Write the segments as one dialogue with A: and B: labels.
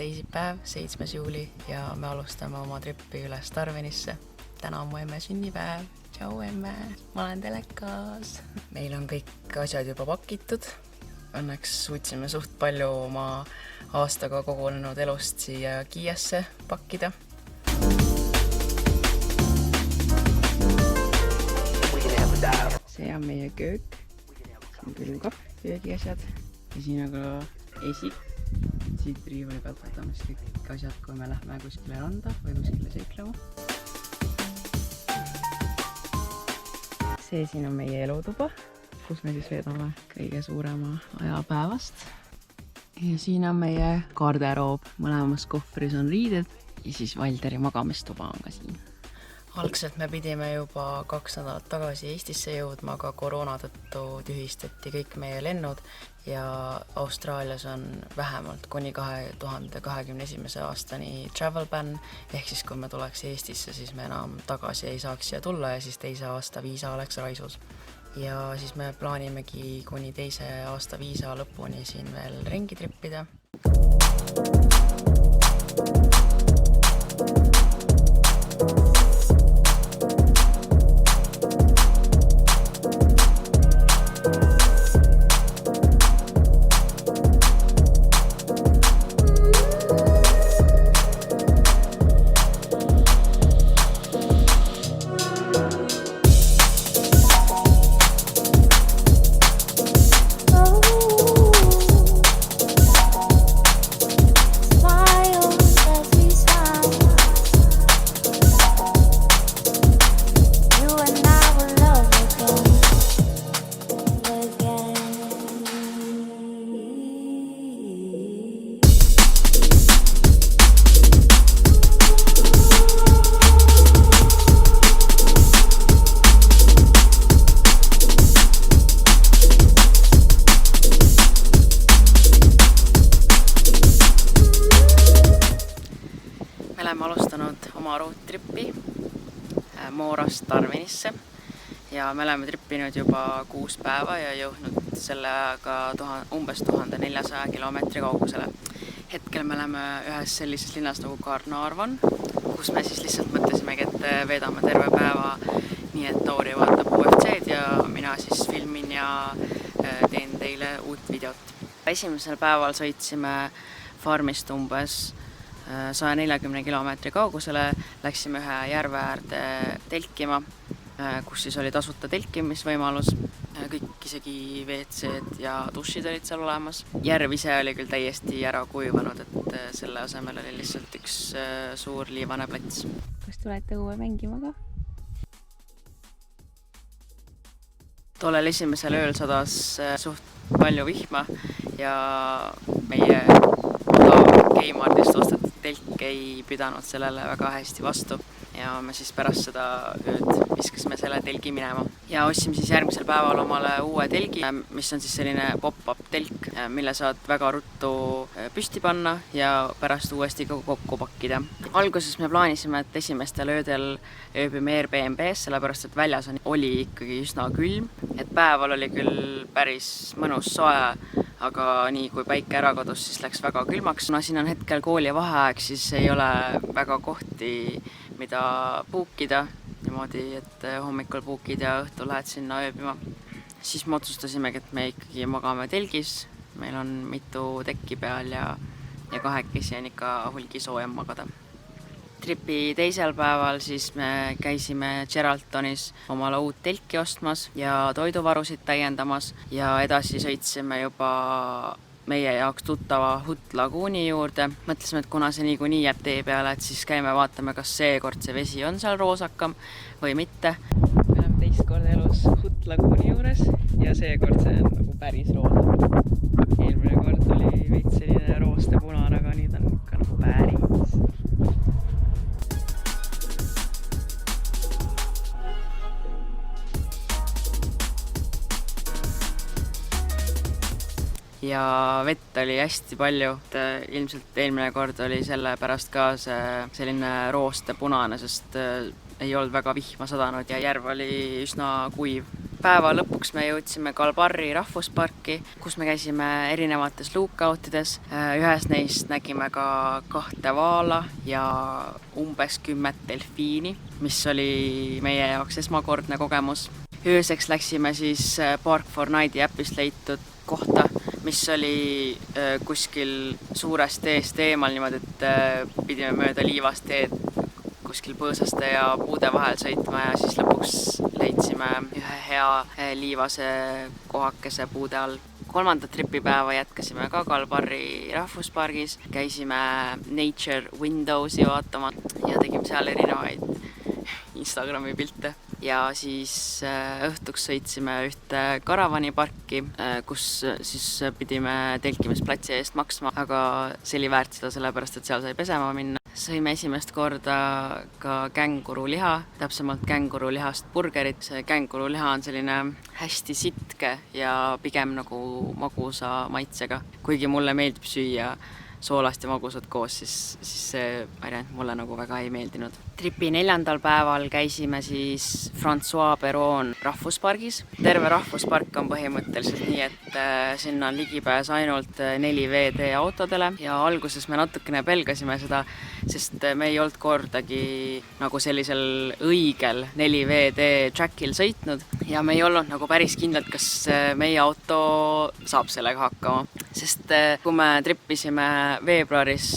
A: teisipäev, 7. juuli ja me alustame oma trippi üles Darwinisse. Täna on mu emme sünnipäev. Tšau emme, ma olen telekas. Meil on kõik asjad juba pakitud. Õnneks suutsime suht palju oma aastaga kogunenud elust siia Kiiasse pakkida. See on meie köök. See on külmkapp, köögiasjad. Ja siin on ka esik. Siit riivali pealt võtame kõik asjad, kui me lähme kuskile randa või kuskile seiklema. See siin on meie elutuba, kus me siis veedame kõige suurema aja päevast. Ja siin on meie garderoob. Mõlemas kohvris on riided ja siis Valderi magamistuba on ka siin. Algselt me pidime juba 2 nädalat tagasi Eestisse jõudma, aga koroona tõttu tühistati kõik meie lennud ja Austraalias on vähemalt kuni 2021. aastani travel ban, ehk siis kui me tuleks Eestisse, siis me enam tagasi ei saaks siia tulla ja siis 2 aasta viisa oleks raisus. Ja siis me plaanimegi kuni 2 aasta viisa lõpuni siin veel ringi trippida. Me oleme alustanud oma roadtrippi Moorast Darwinisse ja me oleme trippinud juba 6 päeva ja jõudnud selle ajaga umbes 1400 kilomeetri kaugusele. Hetkel me oleme ühes sellises linnas nagu Carnarvon, kus me siis lihtsalt mõtlesimegi, et veedame terve päeva nii, et Tauri vaatab UFC-d ja mina siis filmin ja teen teile uut videot. Esimesel päeval sõitsime farmist umbes 140 kilomeetri kaugusele, läksime ühe järve äärde telkima, kus siis oli tasuta telkimisvõimalus. Kõik isegi WC-d ja dušid olid seal olemas. Järv ise oli küll täiesti ära kuivanud, et selle asemel oli lihtsalt üks suur liivane plats. Kas tulete õue mängima ka? Tollel esimesel ööl sadas suht palju vihma ja meie Kmartist ostetud telk ei pidanud sellele väga hästi vastu ja me siis pärast seda ööd viskasime selle telgi minema. Ja ostsime siis järgmisel päeval omale uue telgi, mis on siis selline pop-up telk, mille saad väga ruttu püsti panna ja pärast uuesti kokku pakkida. Alguses me plaanisime, et esimestel öödel ööbime Airbnb's, sellepärast et väljas oli ikkagi üsna külm. Et päeval oli küll päris mõnus soe, aga nii kui päike ära kadus, siis läks väga külmaks. Siin on hetkel kooli vaheaeg, siis ei ole väga kohti, mida puukida. Niimoodi, et hommikul puukid ja õhtul lähed sinna ööbima. Siis me otsustasimegi, et me ikkagi magame telgis. Meil on mitu tekki peal ja kahekesi on ikka hulgi soojem magada. Tripi teisel päeval siis me käisime Geraldtonis omale uut telki ostmas ja toiduvarusid täiendamas ja edasi sõitsime juba meie jaoks tuttava Hutt Laguuni juurde. Mõtlesime, et kuna see niikuinii jääb tee peale, et siis käime vaatame, kas seekord see vesi on seal roosakam või mitte. Me oleme teist korda elus Hutt Laguuni juures ja seekord see on nagu päris roosa. Eelmine kord oli veits selline rooste punane, aga nüüd on ikka nagu päris. Ja vett oli hästi palju. Ilmselt eelmine kord oli selle pärast ka selline rooste punane, sest ei olnud väga vihma sadanud ja järv oli üsna kuiv päeva lõpuks me jõudsime Kalbarri rahvusparki, kus me käisime erinevates lookoutides. Ühes neist nägime ka 2 vaala ja umbes 10 delfiini, mis oli meie jaoks esmakordne kogemus. Ööseks läksime siis Park4Nighti äpist leitud kohta, mis oli kuskil suurest teest eemal niimoodi, et pidime mööda liivast teed kuskil põõsaste ja puude vahel sõitma ja siis lõpuks leidsime ühe hea liivase kohakese puude all. 3. tripipäeva jätkasime ka Kalbarri rahvuspargis, käisime Nature Windowsi vaatama ja tegime seal erinevaid Instagrami pilte. Ja siis õhtuks sõitsime ühte karavaniparki, kus siis pidime telkimisplatsi eest maksma, aga see oli väärt seda sellepärast, et seal sai pesema minna. Sõime esimest korda ka känguruliha, täpsemalt kängurulihast burgerit. See känguruliha on selline hästi sitke ja pigem nagu magusa maitsega. Kuigi mulle meeldib süüa soolast ja magusat koos, siis see variant mulle nagu väga ei meeldinud. Tripi 4. päeval käisime siis François Peron rahvuspargis. Terve rahvuspark on põhimõtteliselt nii, et sinna on ligipääs ainult 4VD autodele ja alguses me natukene pelgasime seda, sest me ei olnud kordagi nagu sellisel õigel 4VD trackil sõitnud ja me ei olnud nagu päris kindlad, kas meie auto saab sellega hakkama. Sest kui me trippisime veebruaris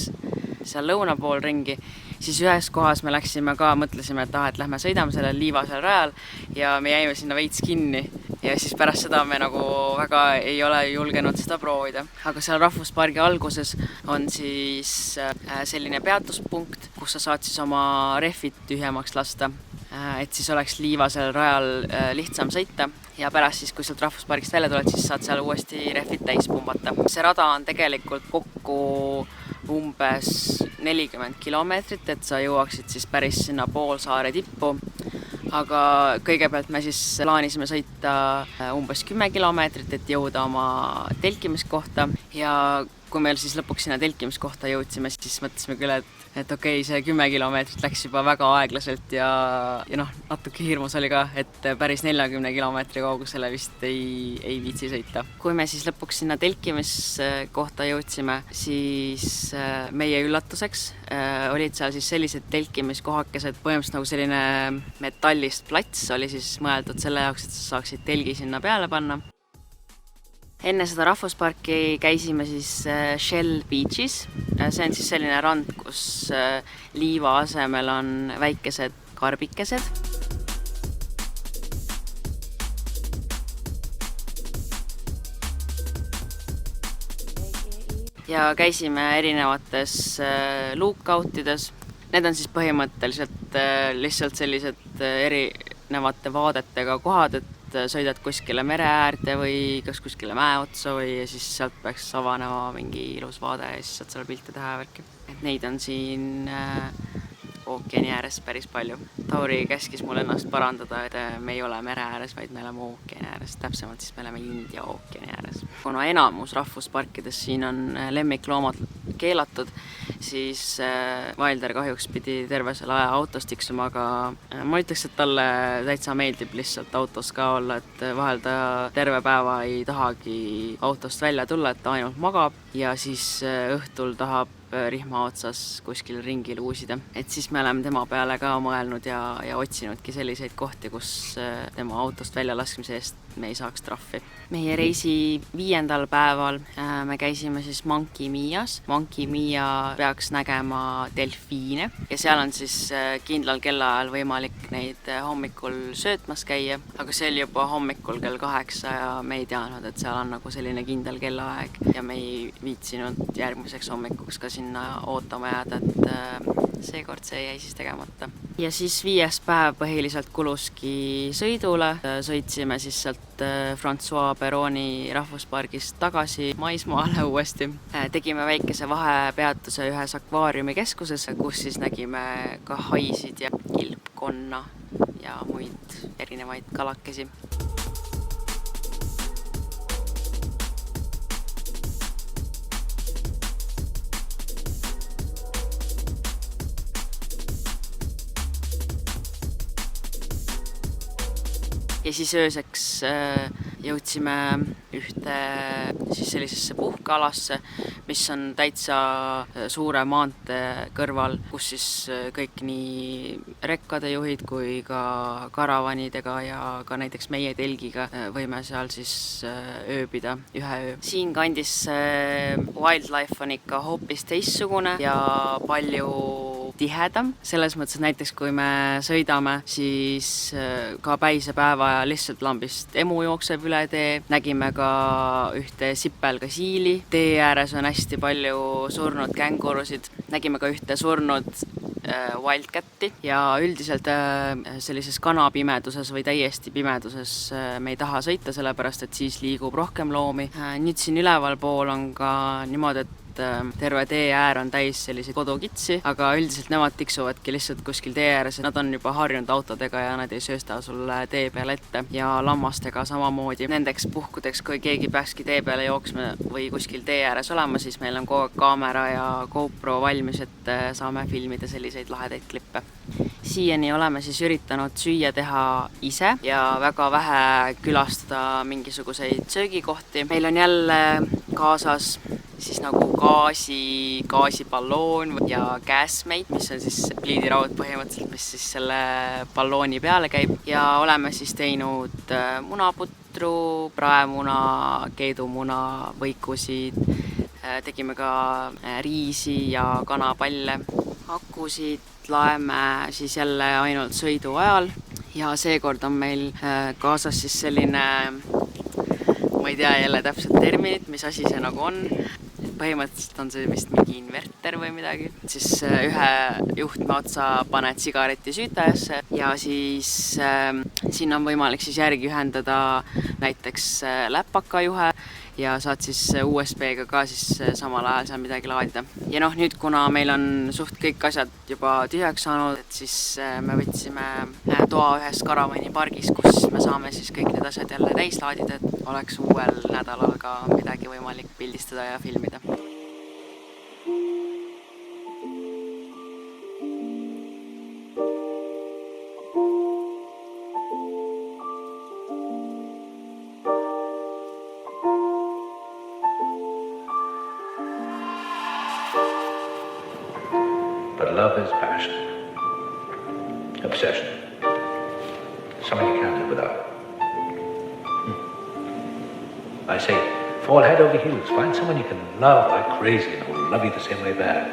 A: seal lõuna pool ringi, siis ühes kohas me läksime ka, mõtlesime, et lähme sõidame sellel liivasel rajal ja me jäime sinna veits kinni ja siis pärast seda me nagu väga ei ole julgenud seda proovida. Aga seal rahvuspargi alguses on siis selline peatuspunkt, kus sa saad siis oma rehvid tühjemaks lasta, et siis oleks liivasel rajal lihtsam sõita ja pärast siis, kui sealt rahvuspargist välja tuled, siis saad seal uuesti rehvid täis pumbata. See rada on tegelikult kokku umbes 40 kilomeetrit, et sa jõuaksid siis päris sinna Poolsaare tippu. Aga kõigepealt me siis plaanisime sõita umbes 10 kilomeetrit, et jõuda oma telkimiskohta ja kui meil siis lõpuks sinna telkimiskohta jõudsime, siis mõtlesime küll, et okei, see 10 kilomeetrit läks juba väga aeglaselt ja natuke hirmus oli ka, et päris 40 kilomeetri kaugusele vist ei viitsi sõita. Kui me siis lõpuks sinna telkimiskohta jõudsime, siis meie üllatuseks olid seal siis sellised telkimiskohakesed, põhimõtteliselt nagu selline metallist plats oli siis mõeldud selle jaoks, et sa saaksid telgi sinna peale panna. Enne seda rahvusparki käisime siis Shell Beachis. See on siis selline rand, kus liiva asemel on väikesed karbikesed. Ja käisime erinevates lookoutides. Need on siis põhimõtteliselt lihtsalt sellised erinevate vaadetega kohad, et sõidad kuskile mere äärde või kas kuskile mäe otsa või siis sealt peaks avanema mingi ilus vaade ja siis saad seal pilte teha ja värki. Et neid on siin ookeani ääres päris palju. Tauri käskis mul ennast parandada, et me ei ole mere ääres, vaid me oleme ookeani ääres. Täpsemalt siis me oleme India ookeani ääres. Kuna enamus rahvusparkides siin on lemmikloomad keelatud, siis Wilder kahjuks pidi terve selle aja autos tiksuma, aga ma ütleks, et talle täitsa meeldib lihtsalt autos ka olla, et vahel ta terve päeva ei tahagi autost välja tulla, et ta ainult magab ja siis õhtul tahab rihma otsas kuskil ringi luusida. Et siis me oleme tema peale ka mõelnud ja otsinudki selliseid kohti, kus tema autost välja laskmise eest me ei saaks trahvi. Meie reisi 5. päeval me käisime siis Monkey Mias. Monkey Mia peaks nägema delfiine ja seal on siis kindlal kellaajal võimalik neid hommikul söötmas käia, aga see oli juba hommikul kell 8 ja me ei teadnud, et seal on nagu selline kindel kellaaeg ja me ei viitsinud järgmiseks hommikuks ka sinna ootama jääda, et seekord see jäi siis tegemata. Ja siis 5. päev põhiliselt kuluski sõidule. Sõitsime siis sealt François Peroni rahvuspargist tagasi maismaale uuesti. Tegime väikese vahepeatuse ühes akvaariumikeskuses, kus siis nägime ka haisid ja kilpkonna ja muid erinevaid kalakesi. ja siis ööseks jõudsime ühte siis sellisesse puhkealasse, mis on täitsa suure maantee kõrval, kus siis kõik nii rekkade juhid kui ka karavanidega ja ka näiteks meie telgiga võime seal siis ööbida ühe öö. Siin kandis wildlife on ikka hoopis teistsugune ja palju tihedam. Selles mõttes, et näiteks kui me sõidame, siis ka päisepäeva ja lihtsalt lambist emu jookseb üle tee. Nägime ka ühte sipelgasiili. Tee ääres on hästi palju surnud kängurusid. Nägime ka ühte surnud wildcatti ja üldiselt sellises kanapimeduses või täiesti pimeduses me ei taha sõita, sellepärast et siis liigub rohkem loomi. Nüüd siin üleval pool on ka niimoodi, et terve tee äär on täis selliseid kodukitsi, aga üldiselt nemad tiksuvadki lihtsalt kuskil tee ääres. Nad on juba harjunud autodega ja nad ei söösta sulle tee peale ette ja lammastega samamoodi. Nendeks puhkudeks, kui keegi peakski tee peale jooksma või kuskil tee ääres olema, siis meil on kogu aeg kaamera ja GoPro valmis, et saame filmida selliseid lahedaid klippe. Siiani oleme siis üritanud süüa teha ise ja väga vähe külastada mingisuguseid söögikohti. Meil on jälle kaasas siis nagu gaasiballoon ja gasmate, mis on siis pliidiraud põhimõtteliselt, mis siis selle ballooni peale käib ja oleme siis teinud munaputru, praemuna, keedumuna, võikusid, tegime ka riisi ja kanapalle. Akusid laeme siis jälle ainult sõidu ajal ja seekord on meil kaasas siis selline, ma ei tea jälle täpselt terminit, mis asi see nagu on. Põhimõtteliselt on see vist mingi inverter või midagi. Siis ühe juhtme otsa paned sigareti süütajasse ja siis sinna on võimalik siis järgi ühendada näiteks läpakajuhe ja saad siis USB-ga ka siis samal ajal seal midagi laadida. Ja nüüd, kuna meil on suht kõik asjad juba tühjaks saanud, et siis me võtsime toa ühes karavani pargis, kus me saame siis kõik need asjad jälle täis laadida, et oleks uuel nädalal ka midagi võimalik pildistada ja filmida.
B: But love is passion, obsession, something you can't live without. I say, fall head over heels, find someone you can love like crazy and who will love you the same way back.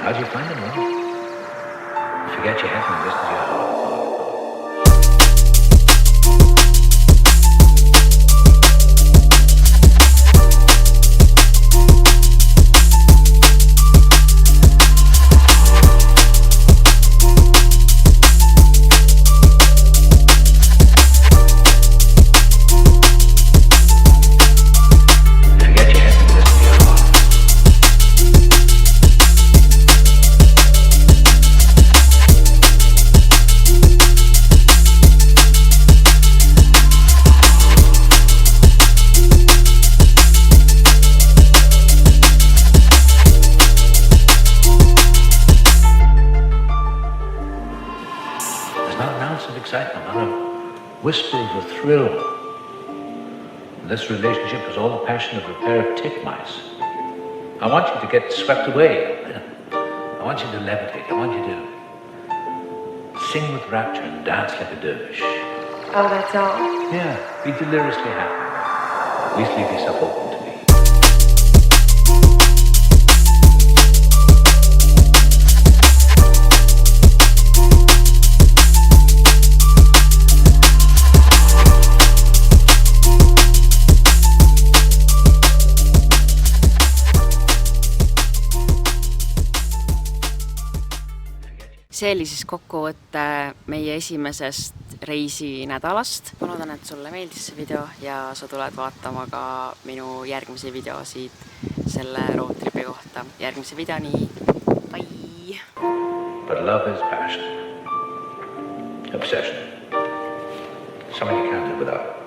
B: How do you find them? Well, forget your head and listen to your heart. Excitement, not a whisper of a thrill. This relationship is all the passion of a pair of titmice. I want you to get swept away. I want you to levitate. I want you to sing with rapture and dance like a dervish.
C: Oh, that's all?
B: Yeah, be deliriously happy. At least leave yourself open to me.
A: See oli siis kokkuvõtte meie esimesest reisinädalast. Ma loodan, et sulle meeldis see video ja sa tuled vaatama ka minu järgmise videosid selle roadtripi kohta. Järgmise videoni. Bye!
B: But love is passion, obsession, something you can't live without.